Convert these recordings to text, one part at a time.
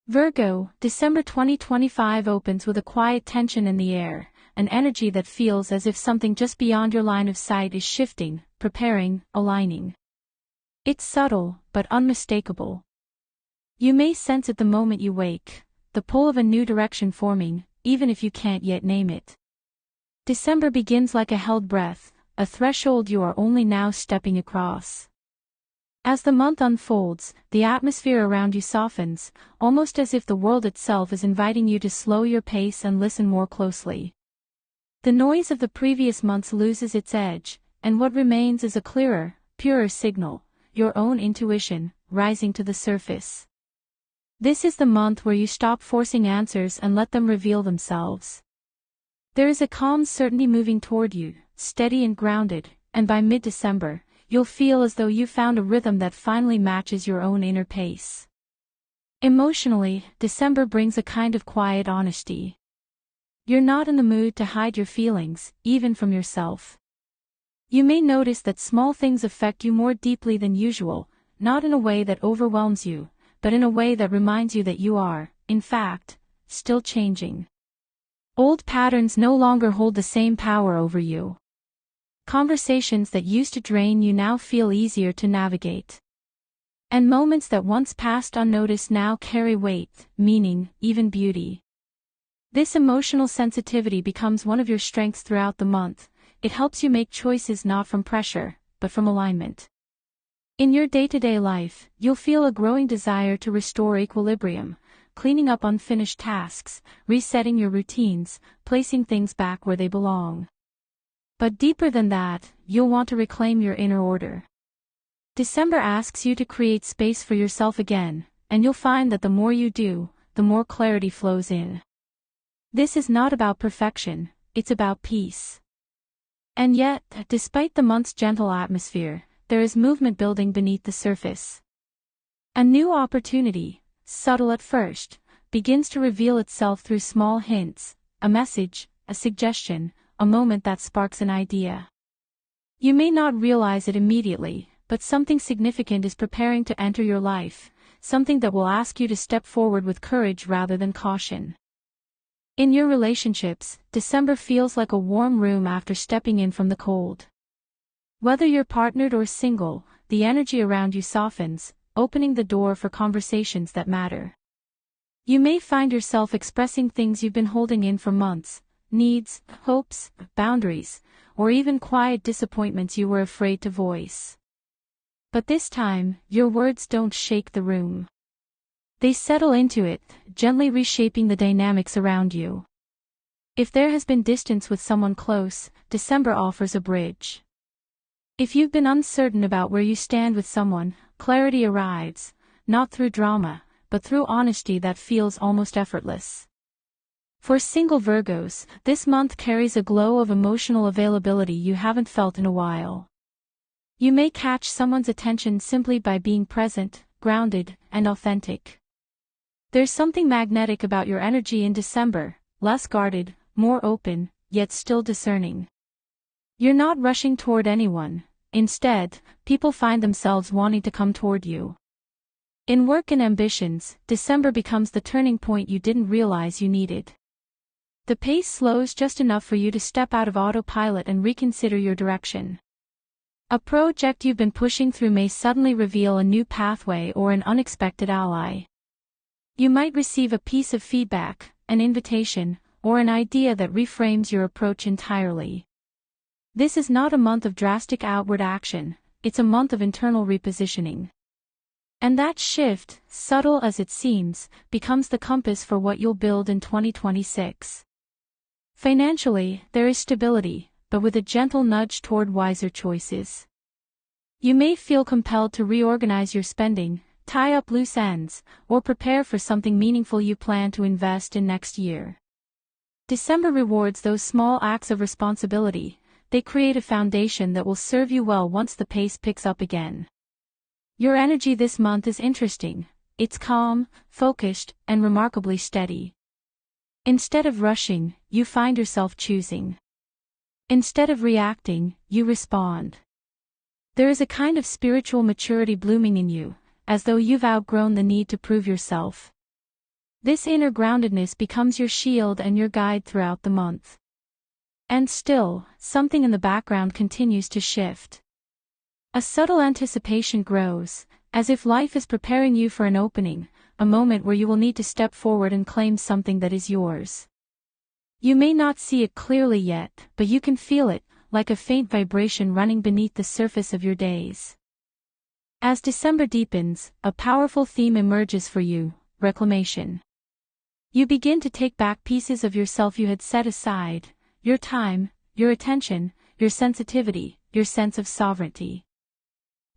Virgo, December 2025 opens with a quiet tension in the air, an energy that feels as if something just beyond your line of sight is shifting, preparing, aligning. It's subtle, but unmistakable. You may sense it the moment you wake, the pull of a new direction forming, even if you can't yet name it. December begins like a held breath, a threshold you are only now stepping across. As the month unfolds, the atmosphere around you softens, almost as if the world itself is inviting you to slow your pace and listen more closely. The noise of the previous months loses its edge, and what remains is a clearer, purer signal, your own intuition, rising to the surface. This is the month where you stop forcing answers and let them reveal themselves. There is a calm certainty moving toward you, steady and grounded, and by mid-December, you'll feel as though you found a rhythm that finally matches your own inner pace. Emotionally, December brings a kind of quiet honesty. You're not in the mood to hide your feelings, even from yourself. You may notice that small things affect you more deeply than usual, not in a way that overwhelms you, but in a way that reminds you that you are, in fact, still changing. Old patterns no longer hold the same power over you. Conversations that used to drain you now feel easier to navigate. And moments that once passed unnoticed now carry weight, meaning, even beauty. This emotional sensitivity becomes one of your strengths throughout the month. It helps you make choices not from pressure, but from alignment. In your day-to-day life, you'll feel a growing desire to restore equilibrium, cleaning up unfinished tasks, resetting your routines, placing things back where they belong. But deeper than that, you'll want to reclaim your inner order. December asks you to create space for yourself again, and you'll find that the more you do, the more clarity flows in. This is not about perfection, it's about peace. And yet, despite the month's gentle atmosphere, there is movement building beneath the surface. A new opportunity, subtle at first, begins to reveal itself through small hints, a message, a suggestion, a moment that sparks an idea. You may not realize it immediately, but something significant is preparing to enter your life, something that will ask you to step forward with courage rather than caution. In your relationships, December feels like a warm room after stepping in from the cold. Whether you're partnered or single, the energy around you softens, opening the door for conversations that matter. You may find yourself expressing things you've been holding in for months, needs, hopes, boundaries, or even quiet disappointments you were afraid to voice. But this time, your words don't shake the room. They settle into it, gently reshaping the dynamics around you. If there has been distance with someone close, December offers a bridge. If you've been uncertain about where you stand with someone, clarity arrives, not through drama, but through honesty that feels almost effortless. For single Virgos, this month carries a glow of emotional availability you haven't felt in a while. You may catch someone's attention simply by being present, grounded, and authentic. There's something magnetic about your energy in December, less guarded, more open, yet still discerning. You're not rushing toward anyone, instead, people find themselves wanting to come toward you. In work and ambitions, December becomes the turning point you didn't realize you needed. The pace slows just enough for you to step out of autopilot and reconsider your direction. A project you've been pushing through may suddenly reveal a new pathway or an unexpected ally. You might receive a piece of feedback, an invitation, or an idea that reframes your approach entirely. This is not a month of drastic outward action, it's a month of internal repositioning. And that shift, subtle as it seems, becomes the compass for what you'll build in 2026. Financially, there is stability, but with a gentle nudge toward wiser choices. You may feel compelled to reorganize your spending, tie up loose ends, or prepare for something meaningful you plan to invest in next year. December rewards those small acts of responsibility. They create a foundation that will serve you well once the pace picks up again. Your energy this month is interesting. It's calm, focused, and remarkably steady. Instead of rushing, you find yourself choosing. Instead of reacting, you respond. There is a kind of spiritual maturity blooming in you, as though you've outgrown the need to prove yourself. This inner groundedness becomes your shield and your guide throughout the month. And still, something in the background continues to shift. A subtle anticipation grows, as if life is preparing you for an opening, a moment where you will need to step forward and claim something that is yours. You may not see it clearly yet, but you can feel it, like a faint vibration running beneath the surface of your days. As December deepens, a powerful theme emerges for you: reclamation. You begin to take back pieces of yourself you had set aside: your time, your attention, your sensitivity, your sense of sovereignty.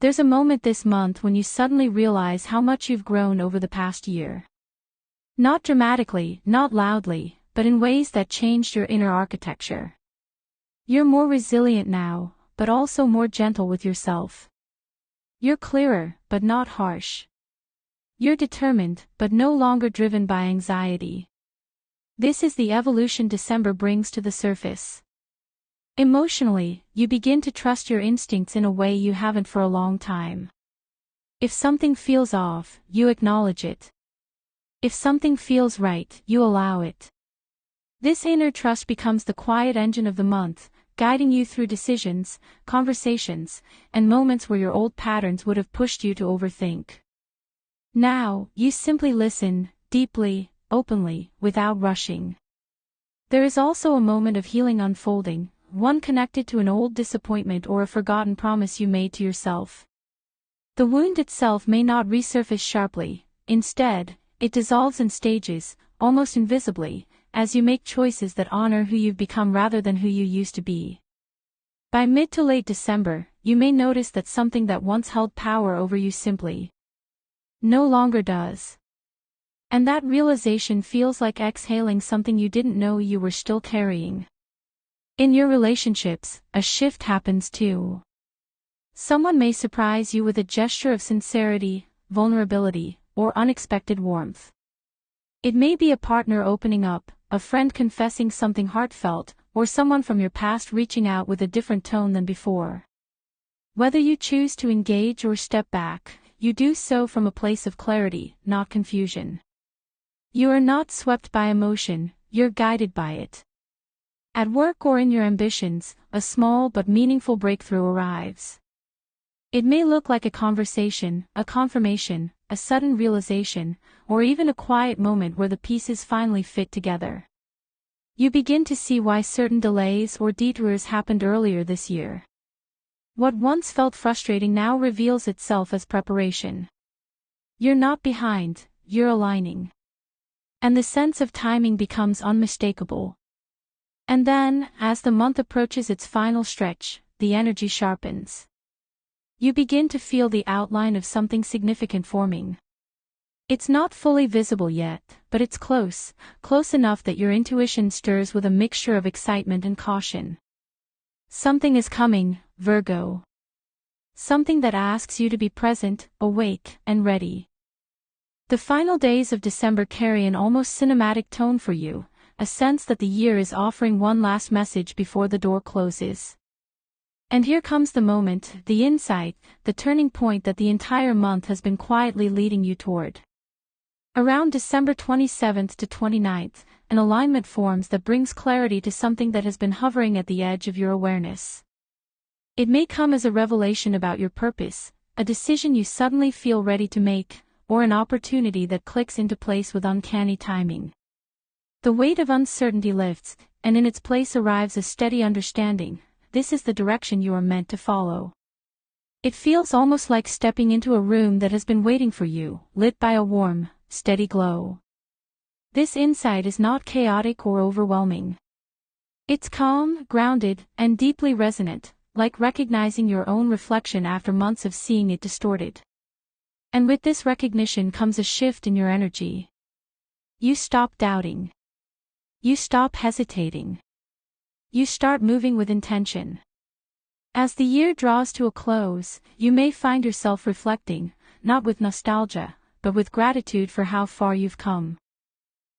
There's a moment this month when you suddenly realize how much you've grown over the past year. Not dramatically, not loudly, but in ways that changed your inner architecture. You're more resilient now, but also more gentle with yourself. You're clearer, but not harsh. You're determined, but no longer driven by anxiety. This is the evolution December brings to the surface. Emotionally, you begin to trust your instincts in a way you haven't for a long time. If something feels off, you acknowledge it. If something feels right, you allow it. This inner trust becomes the quiet engine of the month, guiding you through decisions, conversations, and moments where your old patterns would have pushed you to overthink. Now, you simply listen, deeply, openly, without rushing. There is also a moment of healing unfolding, one connected to an old disappointment or a forgotten promise you made to yourself. The wound itself may not resurface sharply; instead, it dissolves in stages, almost invisibly, as you make choices that honor who you've become rather than who you used to be. By mid to late December, you may notice that something that once held power over you simply no longer does. And that realization feels like exhaling something you didn't know you were still carrying. In your relationships, a shift happens too. Someone may surprise you with a gesture of sincerity, vulnerability, or unexpected warmth. It may be a partner opening up, a friend confessing something heartfelt, or someone from your past reaching out with a different tone than before. Whether you choose to engage or step back, you do so from a place of clarity, not confusion. You are not swept by emotion, you're guided by it. At work or in your ambitions, a small but meaningful breakthrough arrives. It may look like a conversation, a confirmation, a sudden realization, or even a quiet moment where the pieces finally fit together. You begin to see why certain delays or detours happened earlier this year. What once felt frustrating now reveals itself as preparation. You're not behind, you're aligning. And the sense of timing becomes unmistakable. And then, as the month approaches its final stretch, the energy sharpens. You begin to feel the outline of something significant forming. It's not fully visible yet, but it's close enough that your intuition stirs with a mixture of excitement and caution. Something is coming, Virgo. Something that asks you to be present, awake, and ready. The final days of December carry an almost cinematic tone for you, a sense that the year is offering one last message before the door closes. And here comes the moment, the insight, the turning point that the entire month has been quietly leading you toward. Around December 27th to 29th, an alignment forms that brings clarity to something that has been hovering at the edge of your awareness. It may come as a revelation about your purpose, a decision you suddenly feel ready to make, or an opportunity that clicks into place with uncanny timing. The weight of uncertainty lifts, and in its place arrives a steady understanding: this is the direction you are meant to follow. It feels almost like stepping into a room that has been waiting for you, lit by a warm, steady glow. This insight is not chaotic or overwhelming. It's calm, grounded, and deeply resonant, like recognizing your own reflection after months of seeing it distorted. And with this recognition comes a shift in your energy. You stop doubting. You stop hesitating. You start moving with intention. As the year draws to a close, you may find yourself reflecting, not with nostalgia, but with gratitude for how far you've come.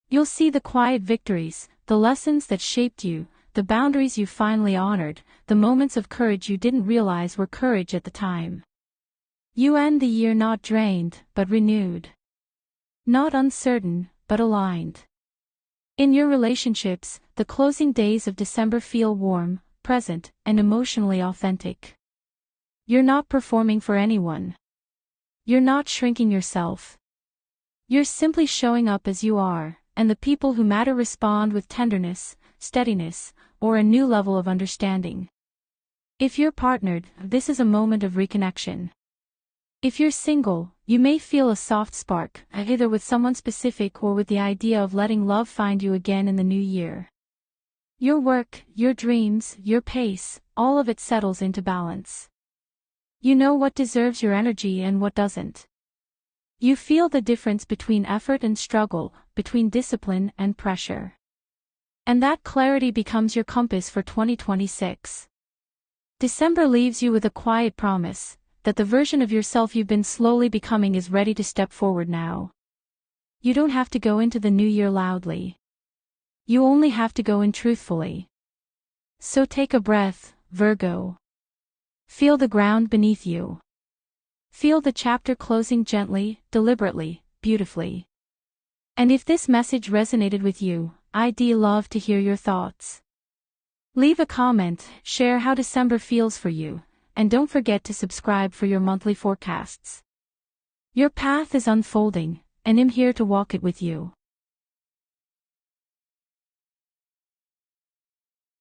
You'll see the quiet victories, the lessons that shaped you, the boundaries you finally honored, the moments of courage you didn't realize were courage at the time. You end the year not drained, but renewed. Not uncertain, but aligned. In your relationships, the closing days of December feel warm, present, and emotionally authentic. You're not performing for anyone. You're not shrinking yourself. You're simply showing up as you are, and the people who matter respond with tenderness, steadiness, or a new level of understanding. If you're partnered, this is a moment of reconnection. If you're single, you may feel a soft spark, either with someone specific or with the idea of letting love find you again in the new year. Your work, your dreams, your pace, all of it settles into balance. You know what deserves your energy and what doesn't. You feel the difference between effort and struggle, between discipline and pressure. And that clarity becomes your compass for 2026. December leaves you with a quiet promise that the version of yourself you've been slowly becoming is ready to step forward now. You don't have to go into the new year loudly. You only have to go in truthfully. So take a breath, Virgo. Feel the ground beneath you. Feel the chapter closing gently, deliberately, beautifully. And if this message resonated with you, I'd love to hear your thoughts. Leave a comment, share how December feels for you, and don't forget to subscribe for your monthly forecasts. Your path is unfolding, and I'm here to walk it with you.